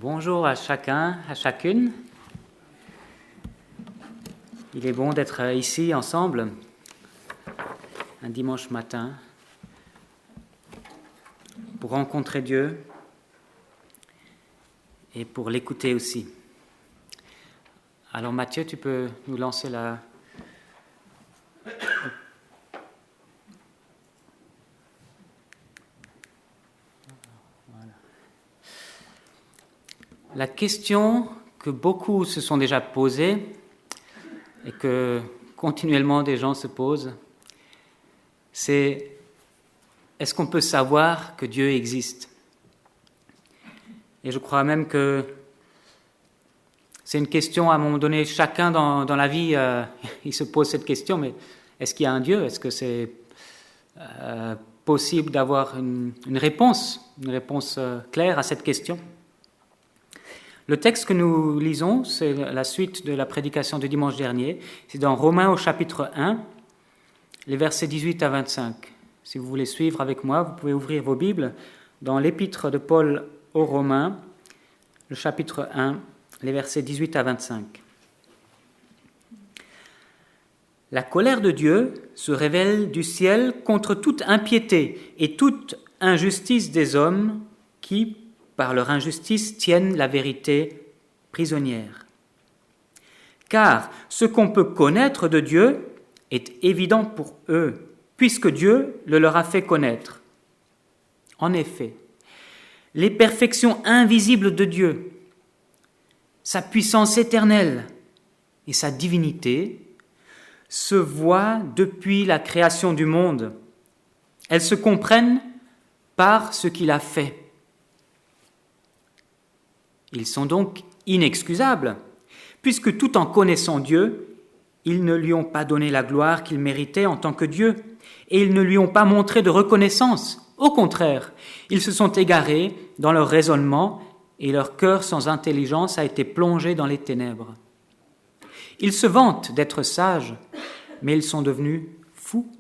Bonjour à chacun, à chacune. Il est bon d'être ici ensemble, un dimanche matin, pour rencontrer Dieu et pour l'écouter aussi. Alors Mathieu, tu peux nous lancer la... La question que beaucoup se sont déjà posées et que continuellement des gens se posent, c'est est-ce qu'on peut savoir que Dieu existe ? Et je crois même que c'est une question, à un moment donné, chacun dans la vie, il se pose cette question, mais est-ce qu'il y a un Dieu ? Est-ce que c'est possible d'avoir une réponse claire à cette question ? Le texte que nous lisons, c'est la suite de la prédication du dimanche dernier. C'est dans Romains au chapitre 1, les versets 18 à 25. Si vous voulez suivre avec moi, vous pouvez ouvrir vos Bibles dans l'épître de Paul aux Romains, le chapitre 1, les versets 18 à 25. La colère de Dieu se révèle du ciel contre toute impiété et toute injustice des hommes qui, par leur injustice, tiennent la vérité prisonnière. Car ce qu'on peut connaître de Dieu est évident pour eux, puisque Dieu le leur a fait connaître. En effet, les perfections invisibles de Dieu, sa puissance éternelle et sa divinité se voient depuis la création du monde. Elles se comprennent par ce qu'il a fait. Ils sont donc inexcusables, puisque tout en connaissant Dieu, ils ne lui ont pas donné la gloire qu'il méritait en tant que Dieu, et ils ne lui ont pas montré de reconnaissance. Au contraire, ils se sont égarés dans leur raisonnement, et leur cœur sans intelligence a été plongé dans les ténèbres. Ils se vantent d'être sages, mais ils sont devenus fous.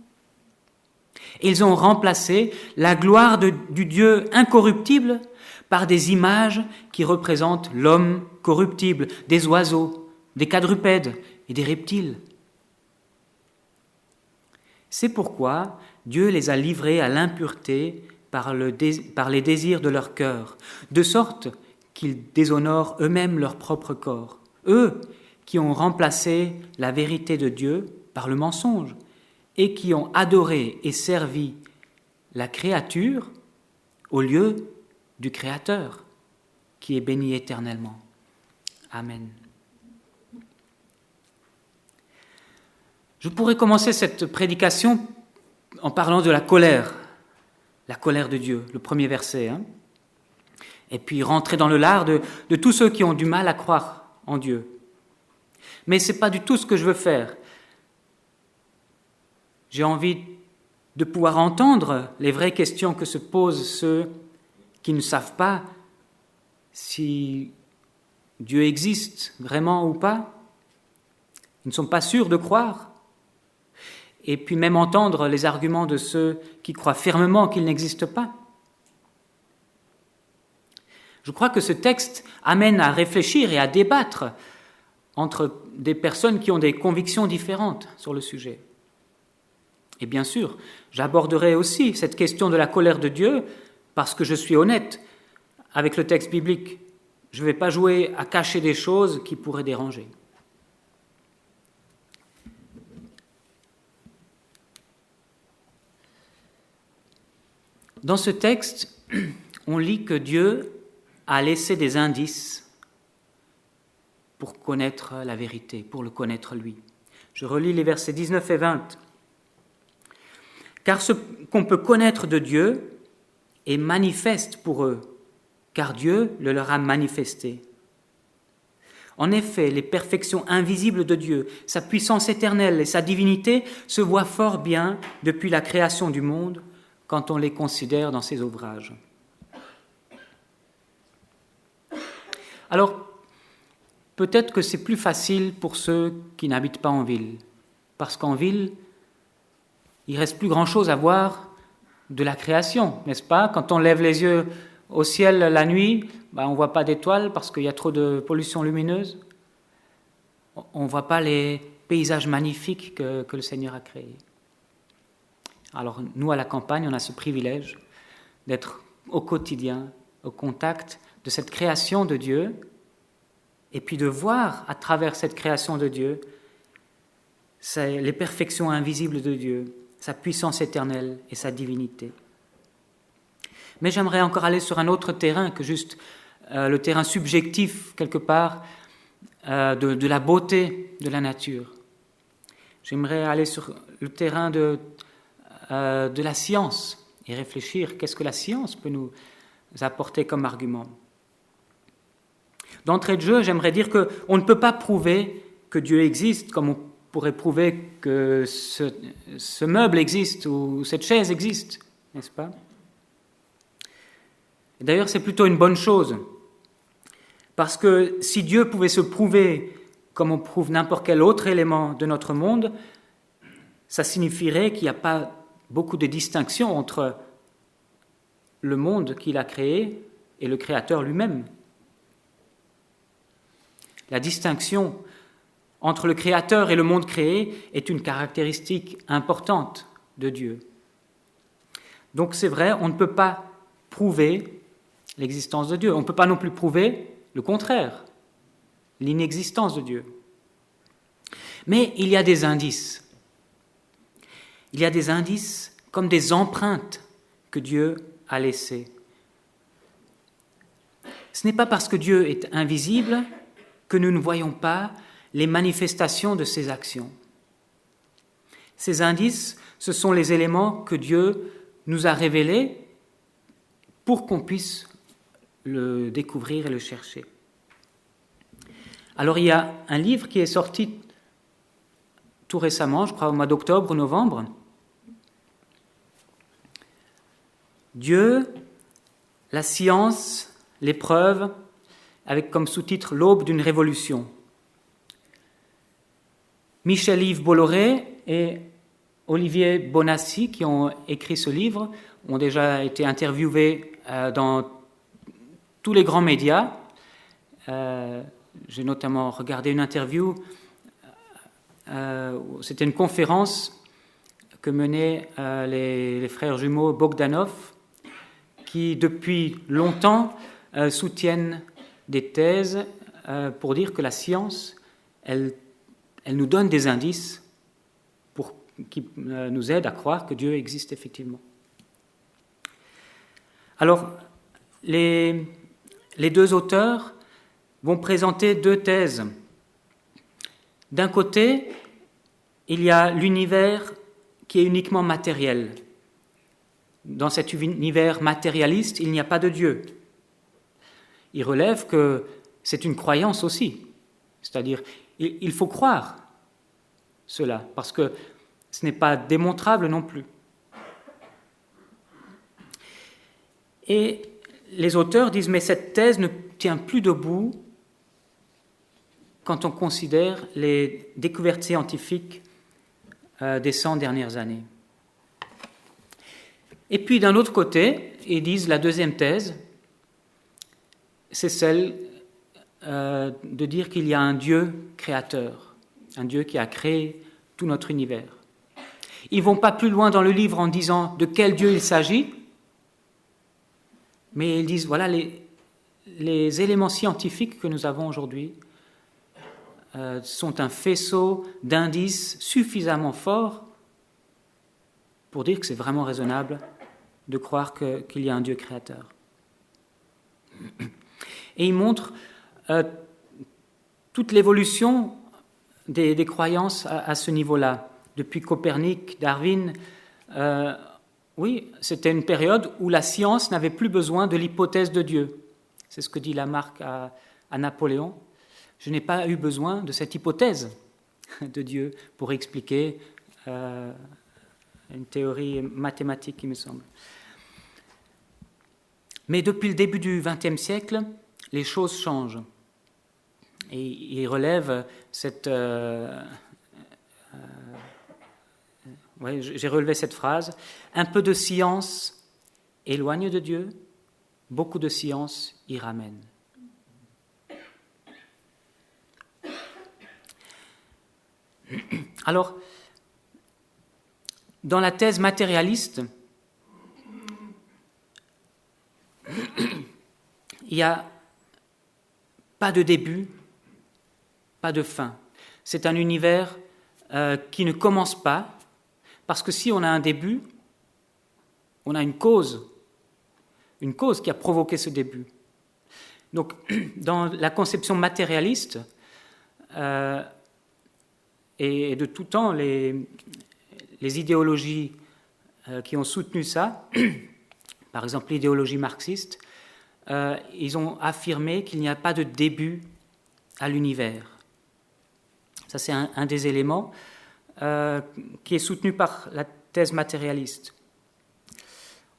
Ils ont remplacé la gloire du Dieu incorruptible par des images qui représentent l'homme corruptible, des oiseaux, des quadrupèdes et des reptiles. C'est pourquoi Dieu les a livrés à l'impureté par les désirs de leur cœur, de sorte qu'ils déshonorent eux-mêmes leur propre corps. Eux qui ont remplacé la vérité de Dieu par le mensonge et qui ont adoré et servi la créature au lieu du Créateur, qui est béni éternellement. Amen. Je pourrais commencer cette prédication en parlant de la colère de Dieu, le premier verset, et puis rentrer dans le lard de tous ceux qui ont du mal à croire en Dieu. Mais ce n'est pas du tout ce que je veux faire. J'ai envie de pouvoir entendre les vraies questions que se posent ceux qui ne savent pas si Dieu existe vraiment ou pas. Ils ne sont pas sûrs de croire. Et puis même entendre les arguments de ceux qui croient fermement qu'il n'existe pas. Je crois que ce texte amène à réfléchir et à débattre entre des personnes qui ont des convictions différentes sur le sujet. Et bien sûr, j'aborderai aussi cette question de la colère de Dieu parce que je suis honnête avec le texte biblique. Je ne vais pas jouer à cacher des choses qui pourraient déranger. Dans ce texte, on lit que Dieu a laissé des indices pour connaître la vérité, pour le connaître lui. Je relis les versets 19 et 20. Car ce qu'on peut connaître de Dieu est manifeste pour eux, car Dieu le leur a manifesté. En effet, les perfections invisibles de Dieu, sa puissance éternelle et sa divinité se voient fort bien depuis la création du monde quand on les considère dans ses ouvrages. Alors, peut-être que c'est plus facile pour ceux qui n'habitent pas en ville, parce qu'en ville, il ne reste plus grand-chose à voir de la création, n'est-ce pas ? Quand on lève les yeux Au ciel, la nuit, on ne voit pas d'étoiles parce qu'il y a trop de pollution lumineuse. On ne voit pas les paysages magnifiques que le Seigneur a créés. Alors nous, à la campagne, on a ce privilège d'être au quotidien, au contact de cette création de Dieu, et puis de voir à travers cette création de Dieu les perfections invisibles de Dieu, sa puissance éternelle et sa divinité. Mais j'aimerais encore aller sur un autre terrain que juste le terrain subjectif, quelque part, de la beauté de la nature. J'aimerais aller sur le terrain de la science et réfléchir qu'est-ce que la science peut nous apporter comme argument. D'entrée de jeu, j'aimerais dire qu'on ne peut pas prouver que Dieu existe comme on pourrait prouver que ce meuble existe ou cette chaise existe, n'est-ce pas? Et d'ailleurs, c'est plutôt une bonne chose, parce que si Dieu pouvait se prouver comme on prouve n'importe quel autre élément de notre monde, ça signifierait qu'il n'y a pas beaucoup de distinction entre le monde qu'il a créé et le Créateur lui-même. La distinction entre le Créateur et le monde créé est une caractéristique importante de Dieu. Donc c'est vrai, on ne peut pas prouver l'existence de Dieu. On ne peut pas non plus prouver le contraire, l'inexistence de Dieu. Mais il y a des indices. Il y a des indices comme des empreintes que Dieu a laissées. Ce n'est pas parce que Dieu est invisible que nous ne voyons pas les manifestations de ses actions. Ces indices, ce sont les éléments que Dieu nous a révélés pour qu'on puisse le découvrir et le chercher. Alors il y a un livre qui est sorti tout récemment, je crois au mois d'octobre ou novembre. Dieu, la science, l'épreuve, avec comme sous-titre L'aube d'une révolution. Michel-Yves Bolloré et Olivier Bonassi, qui ont écrit ce livre, ont déjà été interviewés dans tous les grands médias. J'ai notamment regardé une interview, c'était une conférence que menaient les frères jumeaux Bogdanov, qui depuis longtemps soutiennent des thèses pour dire que la science, elle nous donne des indices qui nous aident à croire que Dieu existe effectivement. Alors, les deux auteurs vont présenter deux thèses. D'un côté, il y a l'univers qui est uniquement matériel. Dans cet univers matérialiste, il n'y a pas de Dieu. Il relève que c'est une croyance aussi, c'est-à-dire il faut croire cela, parce que ce n'est pas démontrable non plus. Et les auteurs disent, mais cette thèse ne tient plus debout quand on considère les découvertes scientifiques des 100 dernières années. Et puis d'un autre côté, ils disent la deuxième thèse, c'est celle de dire qu'il y a un Dieu créateur, un Dieu qui a créé tout notre univers. Ils ne vont pas plus loin dans le livre en disant de quel Dieu il s'agit, mais ils disent, voilà, les éléments scientifiques que nous avons aujourd'hui sont un faisceau d'indices suffisamment forts pour dire que c'est vraiment raisonnable de croire qu'il y a un Dieu créateur. Et ils montrent toute l'évolution des croyances à ce niveau-là. Depuis Copernic, Darwin, oui, c'était une période où la science n'avait plus besoin de l'hypothèse de Dieu. C'est ce que dit Lamarck à Napoléon. Je n'ai pas eu besoin de cette hypothèse de Dieu pour expliquer une théorie mathématique, il me semble. Mais depuis le début du XXe siècle, les choses changent. Et il relève cette... j'ai relevé cette phrase. Un peu de science éloigne de Dieu, Beaucoup de sciences y ramènent. Alors, dans la thèse matérialiste, il n'y a pas de début, pas de fin. C'est un univers qui ne commence pas, parce que si on a un début, on a une cause qui a provoqué ce début. Donc, dans la conception matérialiste, et de tout temps, les idéologies qui ont soutenu ça, par exemple l'idéologie marxiste, ils ont affirmé qu'il n'y a pas de début à l'univers. Ça, c'est un des éléments qui est soutenu par la thèse matérialiste.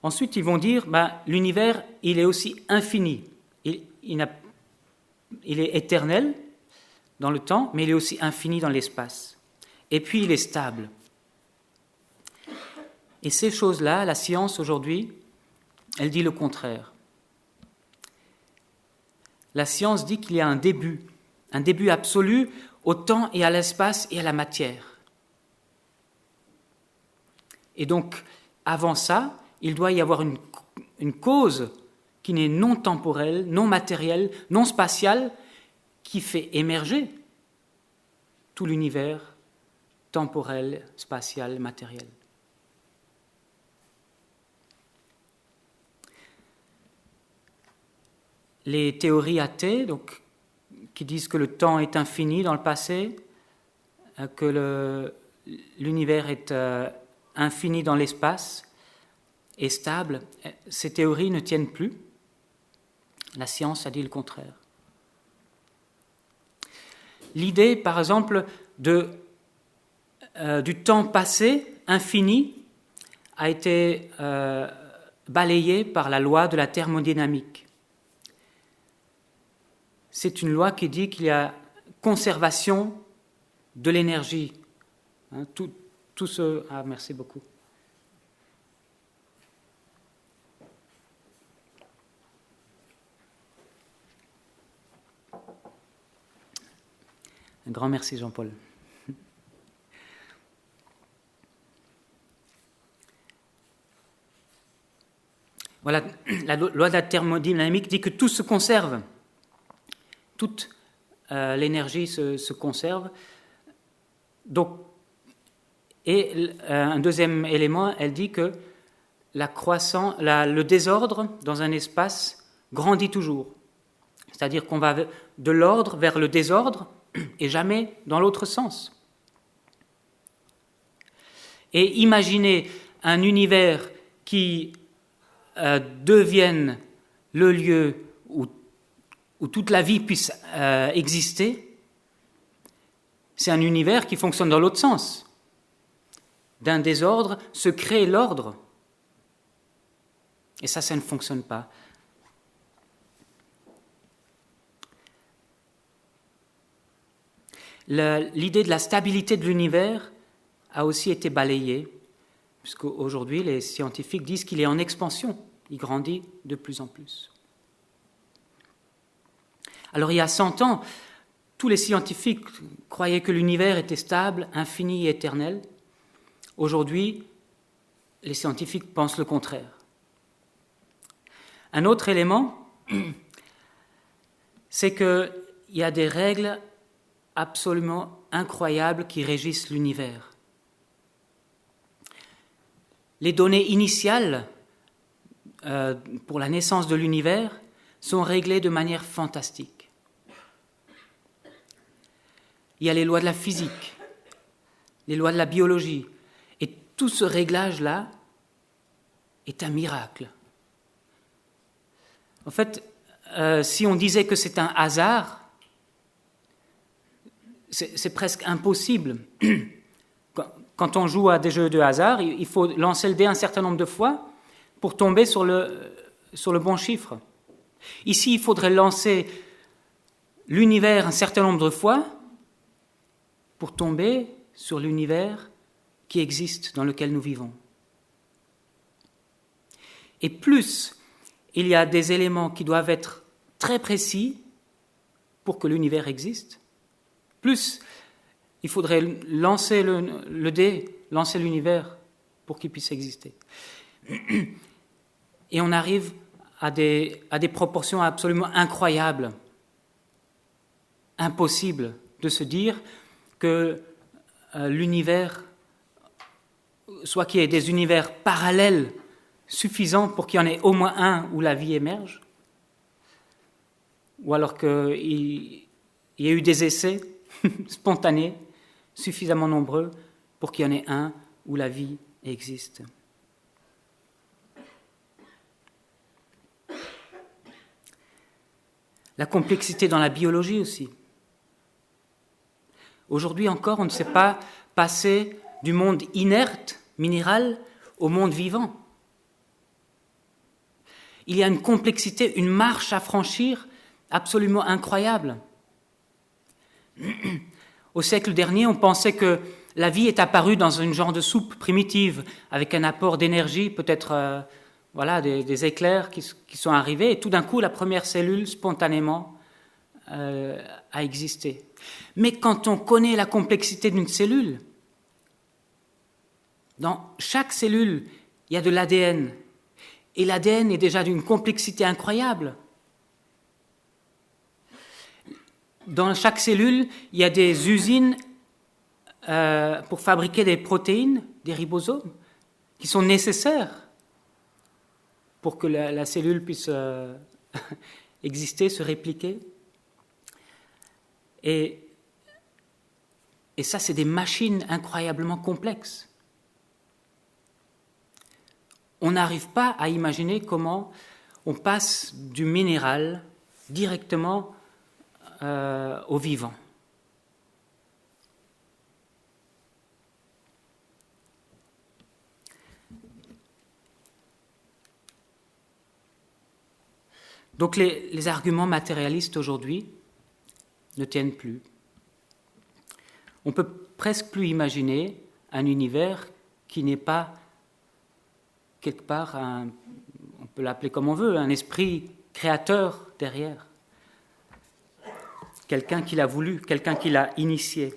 Ensuite, ils vont dire l'univers, il est aussi infini. Il est éternel dans le temps, mais il est aussi infini dans l'espace. Et puis, il est stable. Et ces choses-là, la science aujourd'hui, elle dit le contraire. La science dit qu'il y a un début absolu au temps et à l'espace et à la matière. Et donc, avant ça, il doit y avoir une cause qui n'est non temporelle, non matérielle, non spatiale, qui fait émerger tout l'univers temporel, spatial, matériel. Les théories athées, donc, qui disent que le temps est infini dans le passé, que l'univers est infini dans l'espace et stable, ces théories ne tiennent plus. La science a dit le contraire. L'idée, par exemple, du temps passé, infini, a été balayée par la loi de la thermodynamique. C'est une loi qui dit qu'il y a conservation de l'énergie. Merci beaucoup. Un grand merci, Jean-Paul. Voilà, la loi de la thermodynamique dit que tout se conserve. Toute l'énergie se conserve. Donc, et un deuxième élément, elle dit que le désordre dans un espace grandit toujours. C'est-à-dire qu'on va de l'ordre vers le désordre et jamais dans l'autre sens. Et imaginez un univers qui devienne le lieu où toute la vie puisse exister, c'est un univers qui fonctionne dans l'autre sens. D'un désordre se crée l'ordre. Et ça ne fonctionne pas. L'idée de la stabilité de l'univers a aussi été balayée, puisqu'aujourd'hui, les scientifiques disent qu'il est en expansion. Il grandit de plus en plus. Alors il y a 100 ans, tous les scientifiques croyaient que l'univers était stable, infini et éternel. Aujourd'hui, les scientifiques pensent le contraire. Un autre élément, c'est qu'il y a des règles absolument incroyables qui régissent l'univers. Les données initiales pour la naissance de l'univers sont réglées de manière fantastique. Il y a les lois de la physique, les lois de la biologie, et tout ce réglage-là est un miracle. En fait, si on disait que c'est un hasard, c'est presque impossible. Quand on joue à des jeux de hasard, il faut lancer le dé un certain nombre de fois pour tomber sur le bon chiffre. Ici, il faudrait lancer l'univers un certain nombre de fois pour tomber sur l'univers qui existe, dans lequel nous vivons. Et plus il y a des éléments qui doivent être très précis pour que l'univers existe. Plus, il faudrait lancer le dé, lancer l'univers pour qu'il puisse exister. Et on arrive à des proportions absolument incroyables, impossibles de se dire que l'univers, soit qu'il y ait des univers parallèles suffisants pour qu'il y en ait au moins un où la vie émerge, ou alors qu'il y ait eu des essais spontanés suffisamment nombreux pour qu'il y en ait un où la vie existe. La complexité dans la biologie aussi. Aujourd'hui encore, on ne sait pas passer du monde inerte, minéral, au monde vivant. Il y a une complexité, une marche à franchir absolument incroyable. Au siècle dernier, on pensait que la vie est apparue dans une genre de soupe primitive, avec un apport d'énergie, peut-être des éclairs qui sont arrivés, et tout d'un coup, la première cellule, spontanément, a existé. Mais quand on connaît la complexité d'une cellule, dans chaque cellule, il y a de l'ADN, et l'ADN est déjà d'une complexité incroyable. Dans chaque cellule, il y a des usines pour fabriquer des protéines, des ribosomes, qui sont nécessaires pour que la cellule puisse exister, se répliquer. Et ça, c'est des machines incroyablement complexes. On n'arrive pas à imaginer comment on passe du minéral directement au vivant. Donc les arguments matérialistes aujourd'hui ne tiennent plus. On peut presque plus imaginer un univers qui n'est pas quelque part, on peut l'appeler comme on veut, un esprit créateur derrière. Quelqu'un qui l'a voulu, quelqu'un qui l'a initié.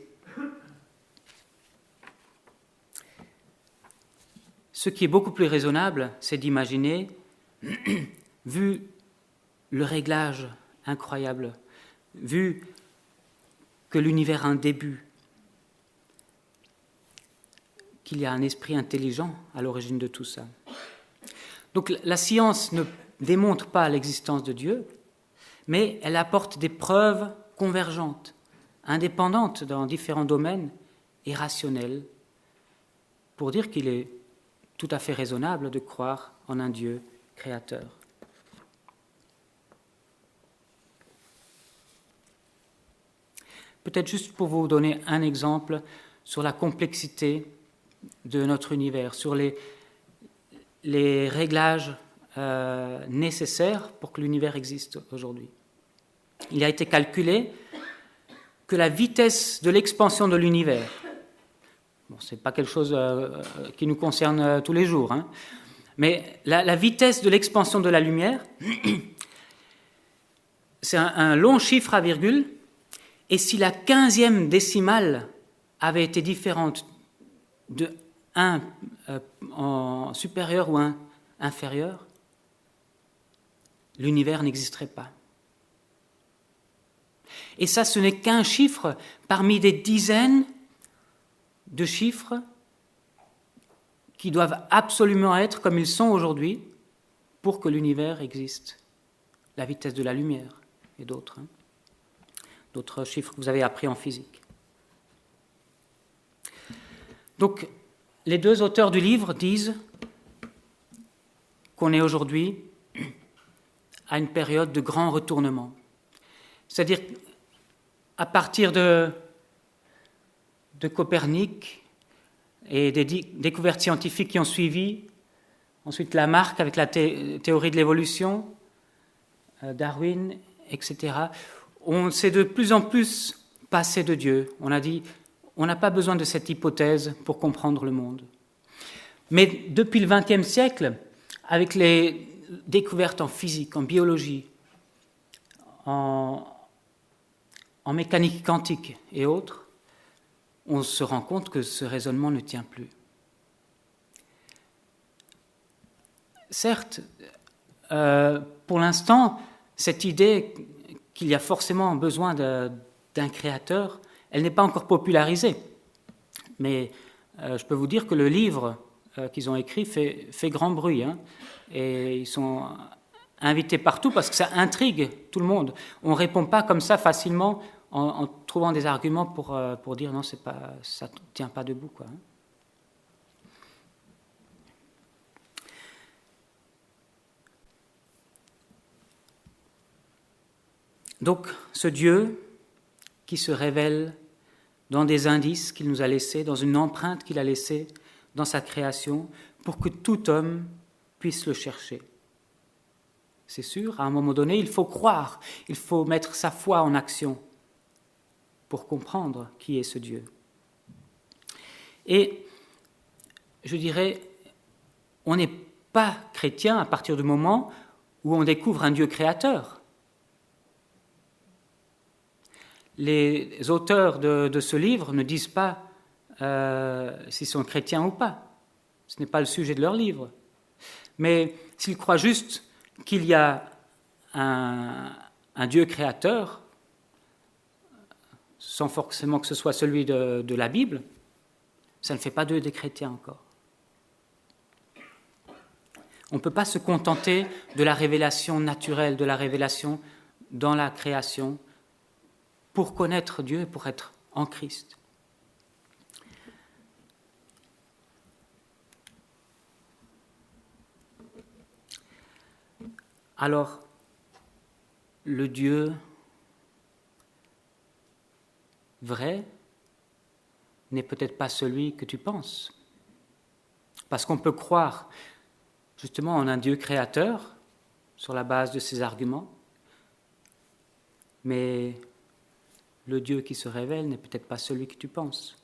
Ce qui est beaucoup plus raisonnable, c'est d'imaginer, vu le réglage incroyable, vu que l'univers a un début, qu'il y a un esprit intelligent à l'origine de tout ça. Donc la science ne démontre pas l'existence de Dieu, mais elle apporte des preuves convergentes, indépendantes dans différents domaines et rationnelles, pour dire qu'il est tout à fait raisonnable de croire en un Dieu créateur. Peut-être juste pour vous donner un exemple sur la complexité de notre univers, sur les réglages nécessaires pour que l'univers existe aujourd'hui. Il a été calculé que la vitesse de l'expansion de l'univers, ce n'est pas quelque chose qui nous concerne tous les jours, hein, mais la vitesse de l'expansion de la lumière, c'est un long chiffre à virgule, et si la 15e décimale avait été différente de 1 en supérieur ou 1 inférieur, l'univers n'existerait pas. Et ça, ce n'est qu'un chiffre parmi des dizaines de chiffres qui doivent absolument être comme ils sont aujourd'hui pour que l'univers existe. La vitesse de la lumière et d'autres. D'autres chiffres que vous avez appris en physique. Donc, les deux auteurs du livre disent qu'on est aujourd'hui à une période de grand retournement. C'est-à-dire, à partir de Copernic et des découvertes scientifiques qui ont suivi, ensuite Lamarck avec la théorie de l'évolution, Darwin, etc., on s'est de plus en plus passé de Dieu. On a dit, on n'a pas besoin de cette hypothèse pour comprendre le monde. Mais depuis le XXe siècle, avec les découvertes en physique, en biologie, en mécanique quantique et autres, on se rend compte que ce raisonnement ne tient plus. Certes, pour l'instant, cette idée qu'il y a forcément besoin d'un créateur, elle n'est pas encore popularisée. Mais je peux vous dire que le livre qu'ils ont écrit fait grand bruit. Hein, et ils sont invités partout parce que ça intrigue tout le monde. On ne répond pas comme ça facilement en trouvant des arguments pour dire non, ça ne tient pas debout, quoi. Donc, ce Dieu qui se révèle dans des indices qu'il nous a laissés, dans une empreinte qu'il a laissée dans sa création, pour que tout homme puisse le chercher. C'est sûr, à un moment donné, il faut croire, il faut mettre sa foi en action pour comprendre qui est ce Dieu. Et je dirais, on n'est pas chrétien à partir du moment où on découvre un Dieu créateur. Les auteurs de ce livre ne disent pas s'ils sont chrétiens ou pas. Ce n'est pas le sujet de leur livre. Mais s'ils croient juste qu'il y a un Dieu créateur, sans forcément que ce soit celui de la Bible, ça ne fait pas d'eux des chrétiens encore. On ne peut pas se contenter de la révélation naturelle, de la révélation dans la création, pour connaître Dieu et pour être en Christ. Alors, le Dieu vrai n'est peut-être pas celui que tu penses. Parce qu'on peut croire justement en un Dieu créateur sur la base de ses arguments, mais le Dieu qui se révèle n'est peut-être pas celui que tu penses.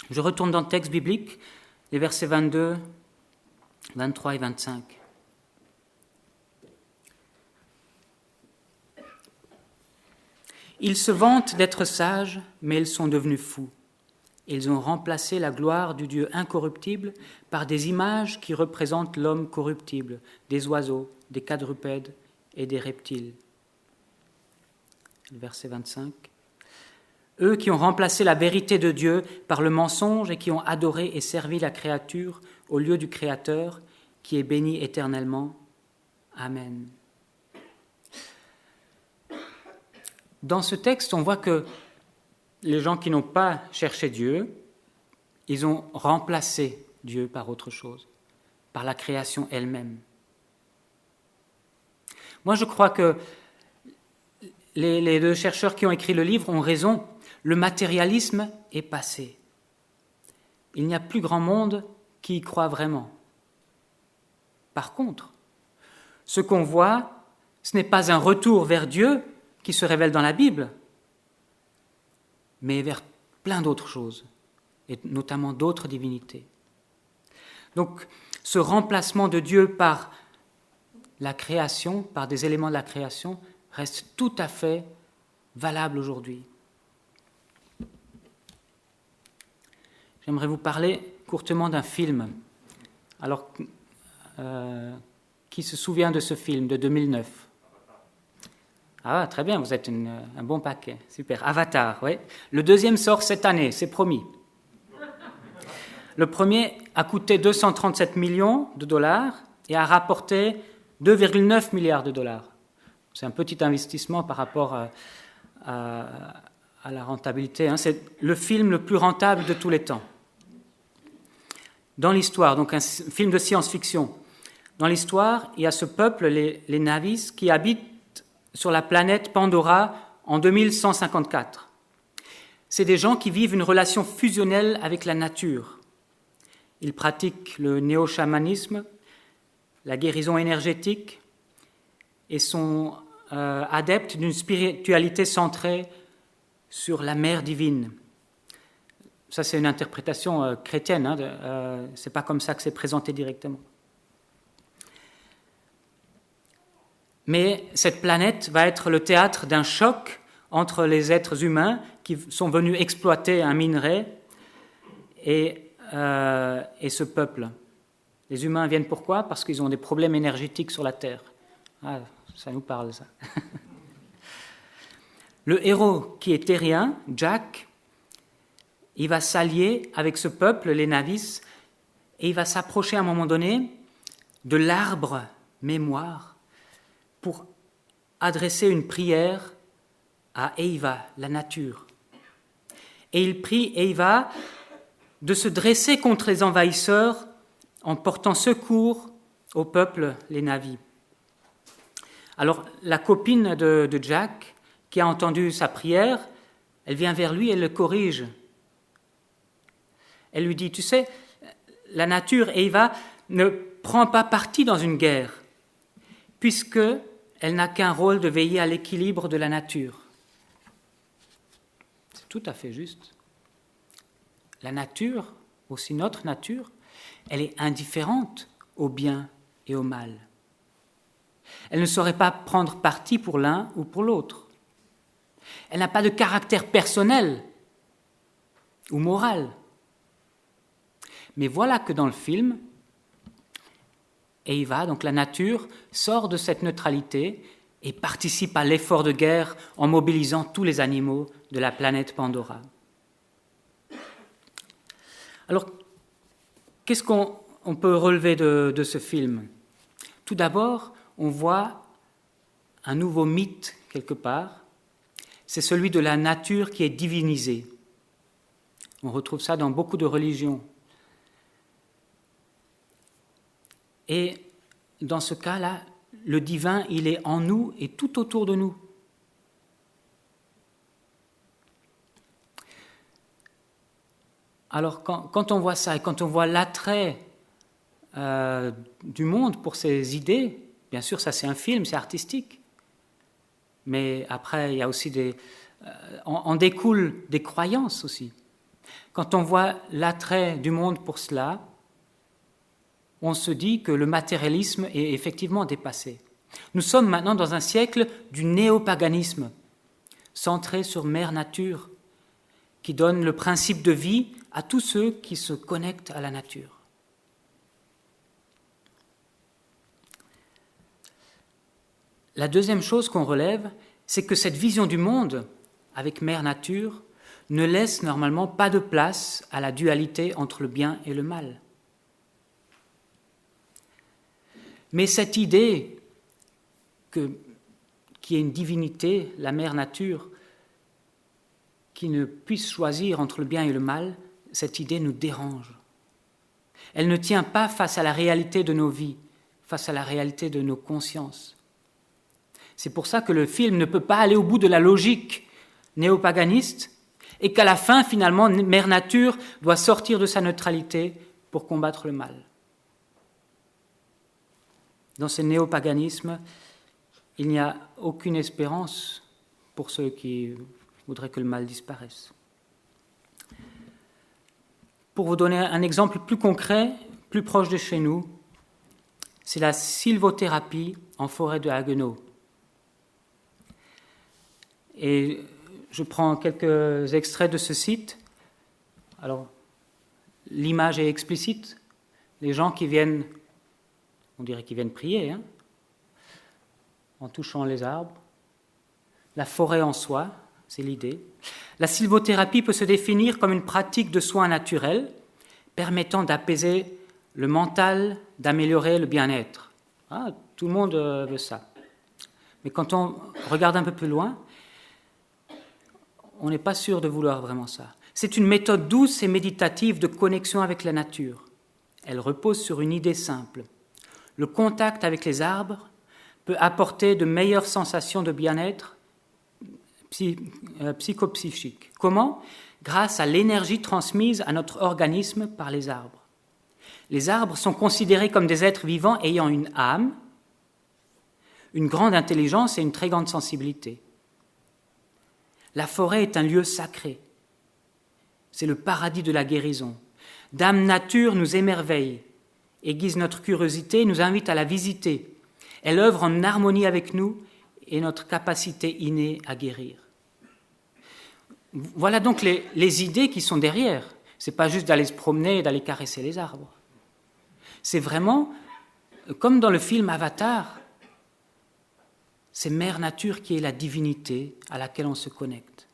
Je retourne dans le texte biblique, les versets 22, 23 et 25. Ils se vantent d'être sages, mais ils sont devenus fous. Ils ont remplacé la gloire du Dieu incorruptible par des images qui représentent l'homme corruptible, des oiseaux, des quadrupèdes et des reptiles. Verset 25. Eux qui ont remplacé la vérité de Dieu par le mensonge et qui ont adoré et servi la créature au lieu du Créateur, qui est béni éternellement. Amen. Dans ce texte, on voit que les gens qui n'ont pas cherché Dieu, ils ont remplacé Dieu par autre chose, par la création elle-même. Moi, je crois que les deux chercheurs qui ont écrit le livre ont raison. Le matérialisme est passé. Il n'y a plus grand monde qui y croit vraiment. Par contre, ce qu'on voit, ce n'est pas un retour vers Dieu qui se révèle dans la Bible, mais vers plein d'autres choses, et notamment d'autres divinités. Donc, ce remplacement de Dieu par la création, par des éléments de la création, reste tout à fait valable aujourd'hui. J'aimerais vous parler courtement d'un film. Alors, qui se souvient de ce film de 2009 ? Ah, très bien, vous êtes un bon paquet. Super. Avatar, oui. Le deuxième sort cette année, c'est promis. Le premier a coûté 237 millions de dollars et a rapporté 2,9 milliards de dollars. C'est un petit investissement par rapport à la rentabilité. Hein. C'est le film le plus rentable de tous les temps. Dans l'histoire, donc un film de science-fiction, dans l'histoire, il y a ce peuple, les Navis, qui habitent sur la planète Pandora en 2154. C'est des gens qui vivent une relation fusionnelle avec la nature. Ils pratiquent le néo-chamanisme, la guérison énergétique et sont adeptes d'une spiritualité centrée sur la mère divine. Ça, c'est une interprétation chrétienne, hein, c'est pas comme ça que c'est présenté directement. Mais cette planète va être le théâtre d'un choc entre les êtres humains qui sont venus exploiter un minerai et ce peuple. Les humains viennent pourquoi ? Parce qu'ils ont des problèmes énergétiques sur la Terre. Ah, ça nous parle, ça. Le héros qui est terrien, Jack, il va s'allier avec ce peuple, les Navis, et il va s'approcher à un moment donné de l'arbre mémoire pour adresser une prière à Eiva, la nature. Et il prie Eiva de se dresser contre les envahisseurs en portant secours au peuple, les Navis. Alors, la copine de Jack, qui a entendu sa prière, elle vient vers lui et le corrige. Elle lui dit, tu sais, la nature, Eiva, ne prend pas parti dans une guerre, puisqu'elle n'a qu'un rôle de veiller à l'équilibre de la nature. C'est tout à fait juste. La nature, aussi notre nature, elle est indifférente au bien et au mal. Elle ne saurait pas prendre parti pour l'un ou pour l'autre. Elle n'a pas de caractère personnel ou moral. Mais voilà que dans le film, Eiva, donc la nature, sort de cette neutralité et participe à l'effort de guerre en mobilisant tous les animaux de la planète Pandora. Alors, qu'est-ce qu'on peut relever de ce film ? Tout d'abord, on voit un nouveau mythe quelque part, c'est celui de la nature qui est divinisée. On retrouve ça dans beaucoup de religions. Et dans ce cas-là, le divin, il est en nous et tout autour de nous. Alors quand on voit ça et quand on voit l'attrait du monde pour ces idées, bien sûr ça c'est un film, c'est artistique, mais après il y a aussi en découlent des croyances aussi. Quand on voit l'attrait du monde pour cela, on se dit que le matérialisme est effectivement dépassé. Nous sommes maintenant dans un siècle du néopaganisme, centré sur Mère Nature, qui donne le principe de vie à tous ceux qui se connectent à la nature. La deuxième chose qu'on relève, c'est que cette vision du monde, avec Mère Nature, ne laisse normalement pas de place à la dualité entre le bien et le mal. Mais cette idée qu'il y ait une divinité, la Mère Nature, qui ne puisse choisir entre le bien et le mal, cette idée nous dérange. Elle ne tient pas face à la réalité de nos vies, face à la réalité de nos consciences. C'est pour ça que le film ne peut pas aller au bout de la logique néopaganiste et qu'à la fin, finalement, Mère Nature doit sortir de sa neutralité pour combattre le mal. Dans ce néopaganisme, il n'y a aucune espérance pour ceux qui voudraient que le mal disparaisse. Pour vous donner un exemple plus concret, plus proche de chez nous, c'est la sylvothérapie en forêt de Haguenau. Et je prends quelques extraits de ce site. Alors, l'image est explicite. Les gens qui viennent, on dirait qu'ils viennent prier, en touchant les arbres. La forêt en soi, c'est l'idée. La sylvothérapie peut se définir comme une pratique de soins naturels permettant d'apaiser le mental, d'améliorer le bien-être. Ah, tout le monde veut ça. Mais quand on regarde un peu plus loin, on n'est pas sûr de vouloir vraiment ça. C'est une méthode douce et méditative de connexion avec la nature. Elle repose sur une idée simple. Le contact avec les arbres peut apporter de meilleures sensations de bien-être psychopsychique. Comment ? Grâce à l'énergie transmise à notre organisme par les arbres. Les arbres sont considérés comme des êtres vivants ayant une âme, une grande intelligence et une très grande sensibilité. La forêt est un lieu sacré. C'est le paradis de la guérison. Dame Nature nous émerveille, aiguise notre curiosité, nous invite à la visiter. Elle œuvre en harmonie avec nous et notre capacité innée à guérir. Voilà donc les idées qui sont derrière. Ce n'est pas juste d'aller se promener et d'aller caresser les arbres. C'est vraiment, comme dans le film Avatar, c'est Mère Nature qui est la divinité à laquelle on se connecte.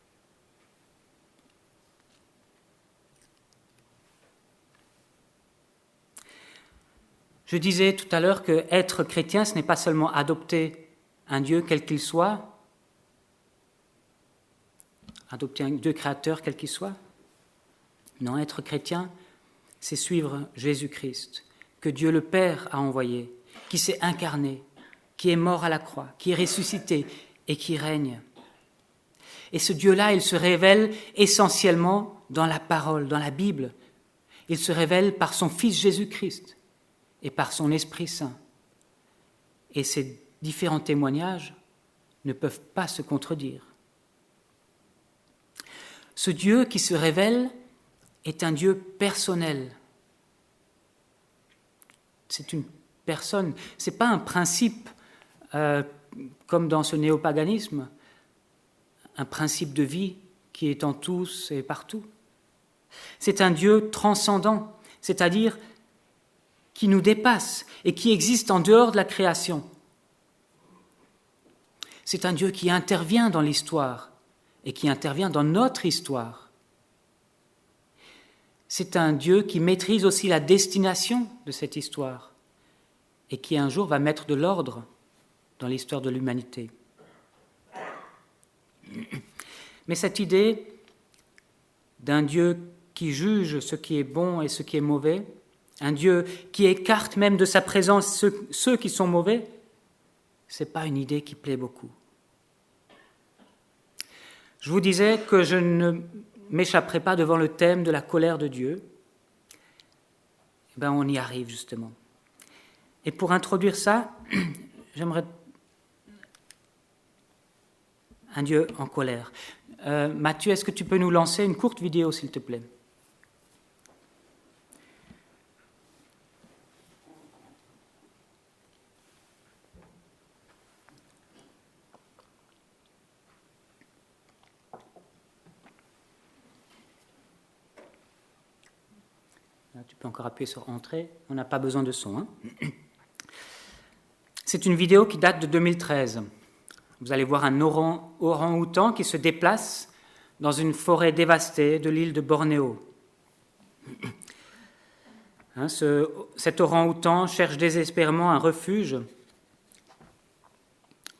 Je disais tout à l'heure que être chrétien, ce n'est pas seulement adopter un Dieu quel qu'il soit, adopter un Dieu créateur quel qu'il soit. Non, être chrétien, c'est suivre Jésus-Christ, que Dieu le Père a envoyé, qui s'est incarné, qui est mort à la croix, qui est ressuscité et qui règne. Et ce Dieu-là, il se révèle essentiellement dans la parole, dans la Bible. Il se révèle par son Fils Jésus-Christ et par son Esprit Saint. Et ces différents témoignages ne peuvent pas se contredire. Ce Dieu qui se révèle est un Dieu personnel. C'est une personne, ce n'est pas un principe comme dans ce néopaganisme, un principe de vie qui est en tous et partout. C'est un Dieu transcendant, c'est-à-dire qui nous dépasse et qui existe en dehors de la création. C'est un Dieu qui intervient dans l'histoire et qui intervient dans notre histoire. C'est un Dieu qui maîtrise aussi la destination de cette histoire et qui un jour va mettre de l'ordre dans l'histoire de l'humanité. Mais cette idée d'un Dieu qui juge ce qui est bon et ce qui est mauvais, un Dieu qui écarte même de sa présence ceux qui sont mauvais, ce n'est pas une idée qui plaît beaucoup. Je vous disais que je ne m'échapperai pas devant le thème de la colère de Dieu. Eh bien, on y arrive justement. Et pour introduire ça, j'aimerais un Dieu en colère. Mathieu, est-ce que tu peux nous lancer une courte vidéo, s'il te plaît ? Là, tu peux encore appuyer sur Entrée. On n'a pas besoin de son. Hein. C'est une vidéo qui date de 2013. Vous allez voir un orang-outan qui se déplace dans une forêt dévastée de l'île de Bornéo. Hein, cet orang-outan cherche désespérément un refuge,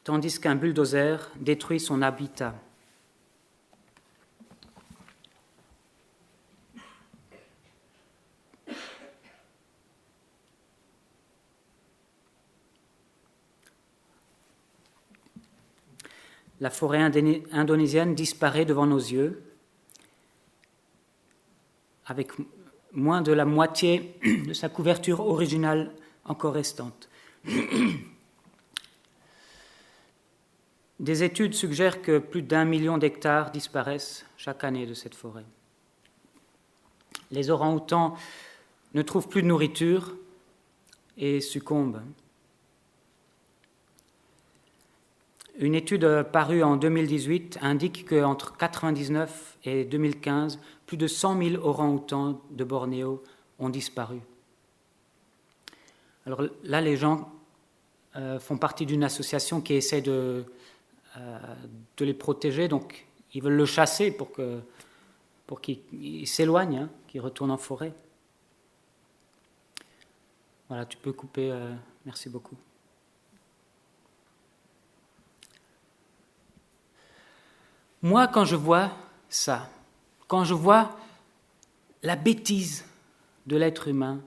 tandis qu'un bulldozer détruit son habitat. La forêt indonésienne disparaît devant nos yeux, avec moins de la moitié de sa couverture originale encore restante. Des études suggèrent que plus d'1 million d'hectares disparaissent chaque année de cette forêt. Les orang-outans ne trouvent plus de nourriture et succombent. Une étude parue en 2018 indique qu'entre 1999 et 2015, plus de 100 000 orang-outans de Bornéo ont disparu. Alors là, les gens font partie d'une association qui essaie de les protéger, donc ils veulent le chasser pour qu'il s'éloigne, hein, qu'il retourne en forêt. Voilà, tu peux couper, merci beaucoup. Moi, quand je vois ça, quand je vois la bêtise de l'être humain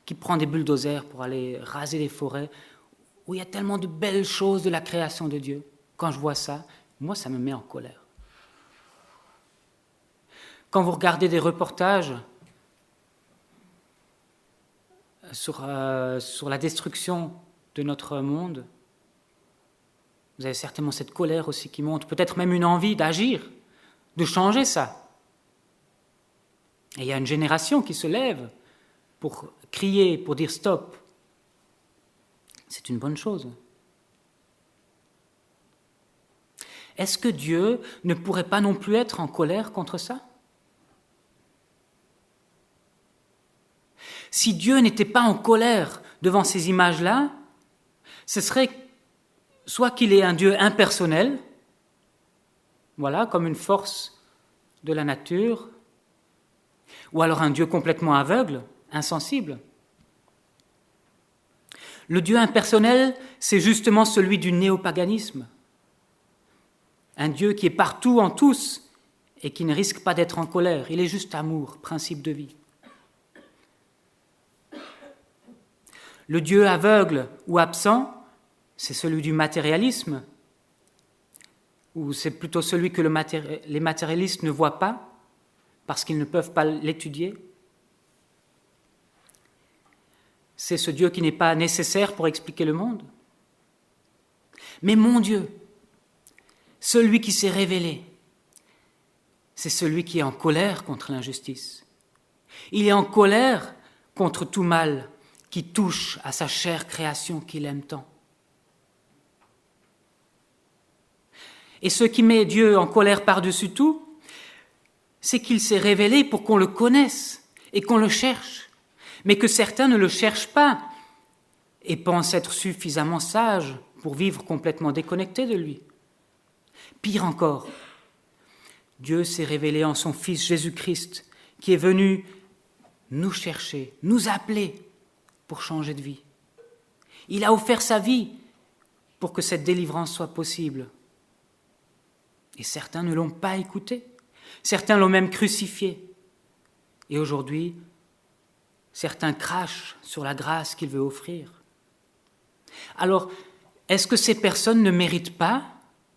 qui prend des bulldozers pour aller raser les forêts, où il y a tellement de belles choses de la création de Dieu, quand je vois ça, moi, ça me met en colère. Quand vous regardez des reportages sur la destruction de notre monde, vous avez certainement cette colère aussi qui monte, peut-être même une envie d'agir, de changer ça. Et il y a une génération qui se lève pour crier, pour dire stop. C'est une bonne chose. Est-ce que Dieu ne pourrait pas non plus être en colère contre ça? Si Dieu n'était pas en colère devant ces images-là, ce serait soit qu'il est un Dieu impersonnel, voilà, comme une force de la nature, ou alors un Dieu complètement aveugle, insensible. Le Dieu impersonnel, c'est justement celui du néopaganisme. Un Dieu qui est partout en tous et qui ne risque pas d'être en colère. Il est juste amour, principe de vie. Le Dieu aveugle ou absent, c'est celui du matérialisme, ou c'est plutôt celui que les matérialistes ne voient pas parce qu'ils ne peuvent pas l'étudier. C'est ce Dieu qui n'est pas nécessaire pour expliquer le monde. Mais mon Dieu, celui qui s'est révélé, c'est celui qui est en colère contre l'injustice. Il est en colère contre tout mal qui touche à sa chère création qu'il aime tant. Et ce qui met Dieu en colère par-dessus tout, c'est qu'il s'est révélé pour qu'on le connaisse et qu'on le cherche, mais que certains ne le cherchent pas et pensent être suffisamment sages pour vivre complètement déconnectés de lui. Pire encore, Dieu s'est révélé en son Fils Jésus-Christ, qui est venu nous chercher, nous appeler pour changer de vie. Il a offert sa vie pour que cette délivrance soit possible. Et certains ne l'ont pas écouté. Certains l'ont même crucifié. Et aujourd'hui, certains crachent sur la grâce qu'il veut offrir. Alors, est-ce que ces personnes ne méritent pas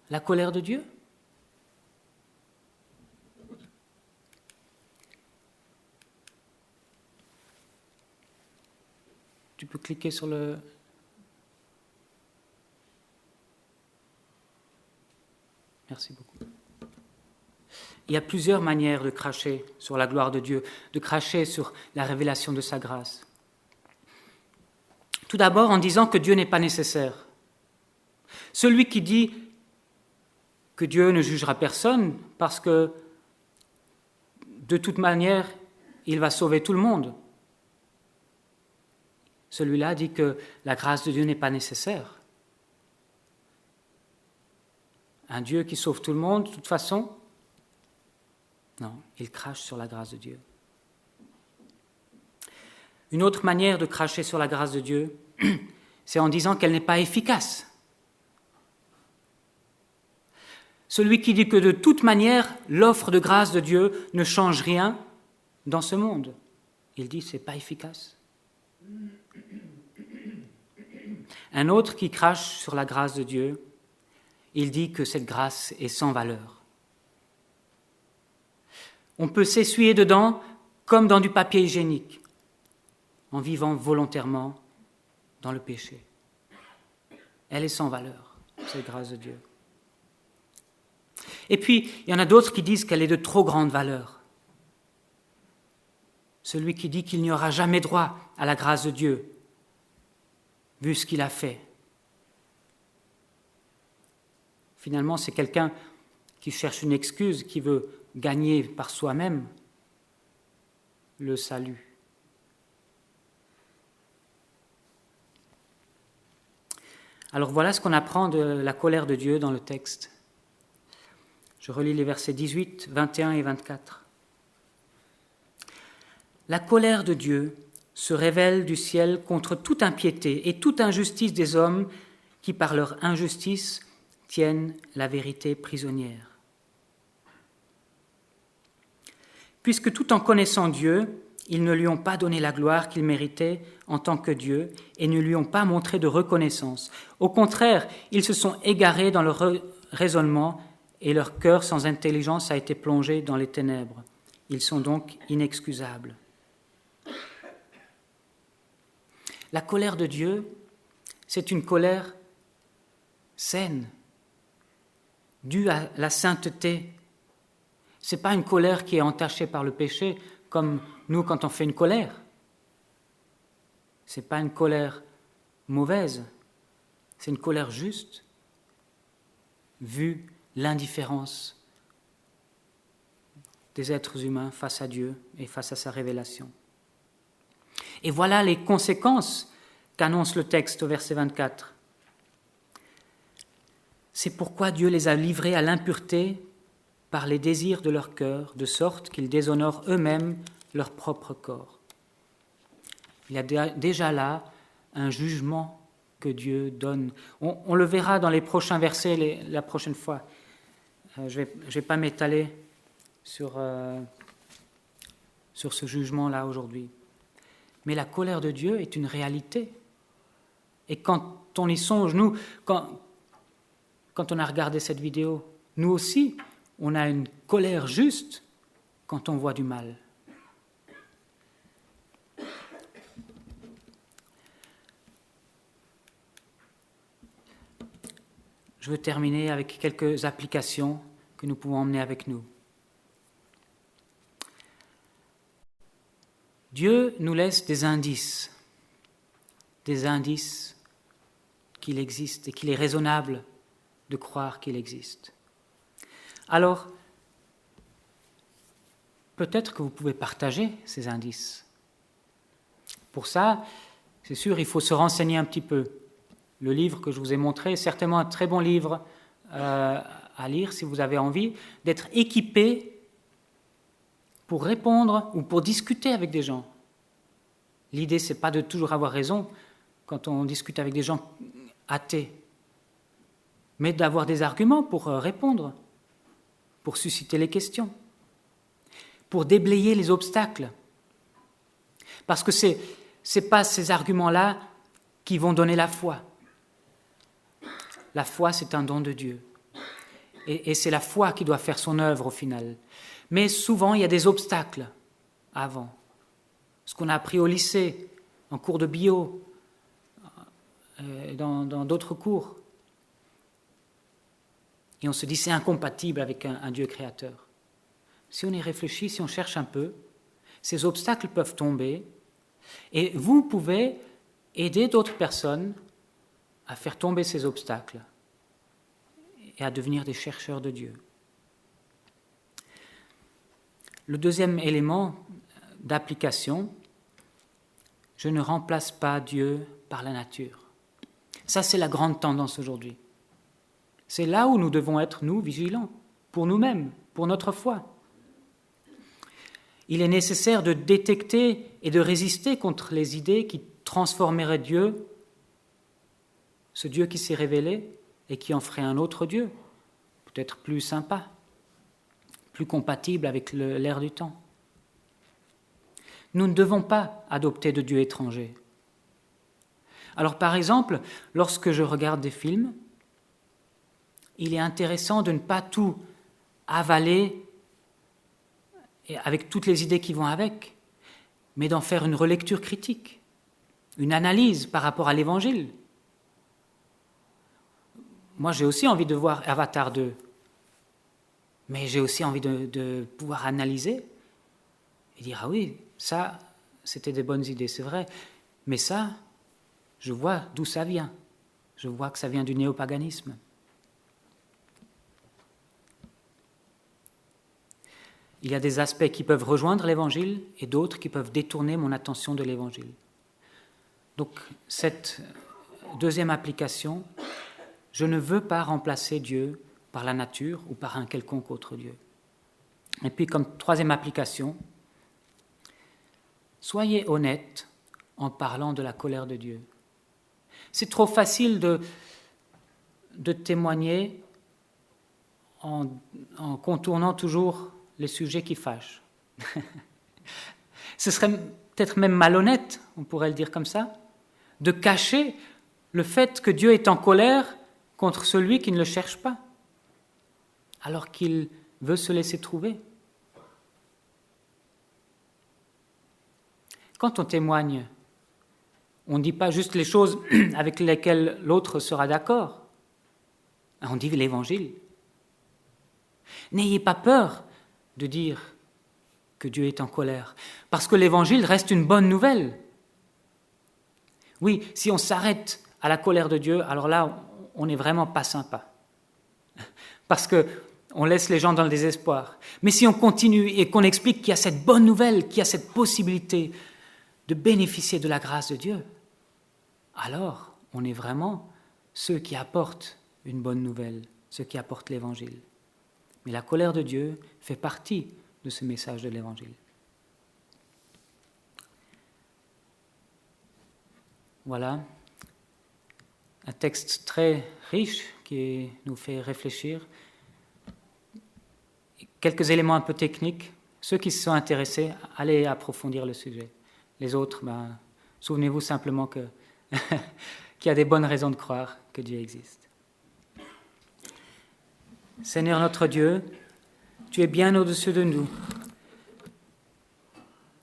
la colère de Dieu? Tu peux cliquer sur le... Merci beaucoup. Il y a plusieurs manières de cracher sur la gloire de Dieu, de cracher sur la révélation de sa grâce. Tout d'abord en disant que Dieu n'est pas nécessaire. Celui qui dit que Dieu ne jugera personne parce que de toute manière, il va sauver tout le monde. Celui-là dit que la grâce de Dieu n'est pas nécessaire. Un Dieu qui sauve tout le monde, de toute façon, non, il crache sur la grâce de Dieu. Une autre manière de cracher sur la grâce de Dieu, c'est en disant qu'elle n'est pas efficace. Celui qui dit que de toute manière, l'offre de grâce de Dieu ne change rien dans ce monde, il dit que ce n'est pas efficace. Un autre qui crache sur la grâce de Dieu, il dit que cette grâce est sans valeur. On peut s'essuyer dedans comme dans du papier hygiénique, en vivant volontairement dans le péché. Elle est sans valeur, cette grâce de Dieu. Et puis, il y en a d'autres qui disent qu'elle est de trop grande valeur. Celui qui dit qu'il n'y aura jamais droit à la grâce de Dieu, vu ce qu'il a fait. Finalement, c'est quelqu'un qui cherche une excuse, qui veut gagner par soi-même le salut. Alors voilà ce qu'on apprend de la colère de Dieu dans le texte. Je relis les versets 18, 21 et 24. La colère de Dieu se révèle du ciel contre toute impiété et toute injustice des hommes qui, par leur injustice, tiennent la vérité prisonnière. Puisque tout en connaissant Dieu, ils ne lui ont pas donné la gloire qu'il méritait en tant que Dieu et ne lui ont pas montré de reconnaissance. Au contraire, ils se sont égarés dans leur raisonnement et leur cœur sans intelligence a été plongé dans les ténèbres. Ils sont donc inexcusables. La colère de Dieu, c'est une colère saine, due à la sainteté. Ce n'est pas une colère qui est entachée par le péché, comme nous quand on fait une colère. Ce n'est pas une colère mauvaise, C'est une colère juste, vu l'indifférence des êtres humains face à Dieu et face à sa révélation. Et voilà les conséquences qu'annonce le texte au verset 24. C'est pourquoi Dieu les a livrés à l'impureté par les désirs de leur cœur, de sorte qu'ils déshonorent eux-mêmes leur propre corps. Il y a déjà là un jugement que Dieu donne. On le verra dans les prochains versets la prochaine fois. Je vais pas m'étaler sur ce jugement-là aujourd'hui. Mais la colère de Dieu est une réalité. Et quand on y songe, nous, quand on a regardé cette vidéo, nous aussi, on a une colère juste quand on voit du mal. Je veux terminer avec quelques applications que nous pouvons emmener avec nous. Dieu nous laisse des indices qu'il existe et qu'il est raisonnable de croire qu'il existe. Alors, peut-être que vous pouvez partager ces indices. Pour ça, c'est sûr, il faut se renseigner un petit peu. Le livre que je vous ai montré est certainement un très bon livre à lire si vous avez envie d'être équipé pour répondre ou pour discuter avec des gens. L'idée, ce n'est pas de toujours avoir raison quand on discute avec des gens athées, mais d'avoir des arguments pour répondre, pour susciter les questions, pour déblayer les obstacles. Parce que ce n'est pas ces arguments-là qui vont donner la foi. La foi, c'est un don de Dieu. Et c'est la foi qui doit faire son œuvre au final. Mais souvent, il y a des obstacles avant. Ce qu'on a appris au lycée, en cours de bio, dans d'autres cours. Et on se dit c'est incompatible avec un Dieu créateur. Si on y réfléchit, si on cherche un peu, ces obstacles peuvent tomber et vous pouvez aider d'autres personnes à faire tomber ces obstacles et à devenir des chercheurs de Dieu. Le deuxième élément d'application, je ne remplace pas Dieu par la nature. Ça, c'est la grande tendance aujourd'hui. C'est là où nous devons être, nous, vigilants, pour nous-mêmes, pour notre foi. Il est nécessaire de détecter et de résister contre les idées qui transformeraient Dieu, ce Dieu qui s'est révélé, et qui en ferait un autre Dieu, peut-être plus sympa, plus compatible avec l'air du temps. Nous ne devons pas adopter de Dieu étranger. Alors par exemple, lorsque je regarde des films, il est intéressant de ne pas tout avaler avec toutes les idées qui vont avec, mais d'en faire une relecture critique, une analyse par rapport à l'Évangile. Moi, j'ai aussi envie de voir Avatar 2, mais j'ai aussi envie de pouvoir analyser et dire « Ah oui, ça, c'était des bonnes idées, c'est vrai, mais ça, je vois d'où ça vient. Je vois que ça vient du néopaganisme. » Il y a des aspects qui peuvent rejoindre l'Évangile et d'autres qui peuvent détourner mon attention de l'Évangile. Donc, cette deuxième application, je ne veux pas remplacer Dieu par la nature ou par un quelconque autre Dieu. Et puis, comme troisième application, soyez honnête en parlant de la colère de Dieu. C'est trop facile de témoigner en contournant toujours les sujets qui fâchent. Ce serait peut-être même malhonnête, on pourrait le dire comme ça, de cacher le fait que Dieu est en colère contre celui qui ne le cherche pas, alors qu'il veut se laisser trouver. Quand on témoigne, on ne dit pas juste les choses avec lesquelles l'autre sera d'accord. On dit l'Évangile. N'ayez pas peur de dire que Dieu est en colère, parce que l'Évangile reste une bonne nouvelle. Oui, si on s'arrête à la colère de Dieu, alors là, on n'est vraiment pas sympa. Parce qu'on laisse les gens dans le désespoir. Mais si on continue et qu'on explique qu'il y a cette bonne nouvelle, qu'il y a cette possibilité de bénéficier de la grâce de Dieu, alors on est vraiment ceux qui apportent une bonne nouvelle, ceux qui apportent l'Évangile. Mais la colère de Dieu fait partie de ce message de l'Évangile. Voilà, un texte très riche qui nous fait réfléchir. Quelques éléments un peu techniques. Ceux qui se sont intéressés, allez approfondir le sujet. Les autres, souvenez-vous simplement qu'il y a des bonnes raisons de croire que Dieu existe. Seigneur notre Dieu, tu es bien au-dessus de nous.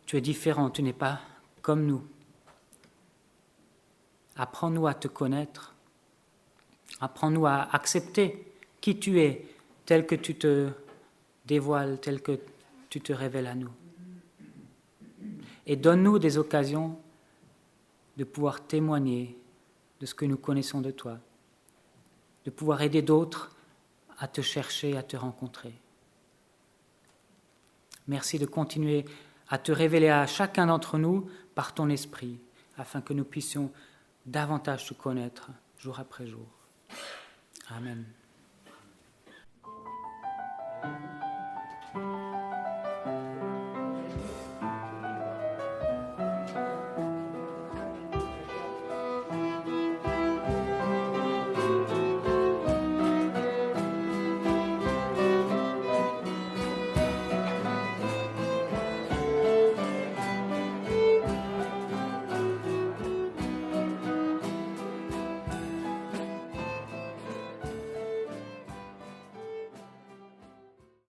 Tu es différent, tu n'es pas comme nous. Apprends-nous à te connaître. Apprends-nous à accepter qui tu es, tel que tu te dévoiles, tel que tu te révèles à nous. Et donne-nous des occasions de pouvoir témoigner de ce que nous connaissons de toi, de pouvoir aider d'autres à te chercher, à te rencontrer. Merci de continuer à te révéler à chacun d'entre nous par ton esprit, afin que nous puissions davantage te connaître jour après jour. Amen.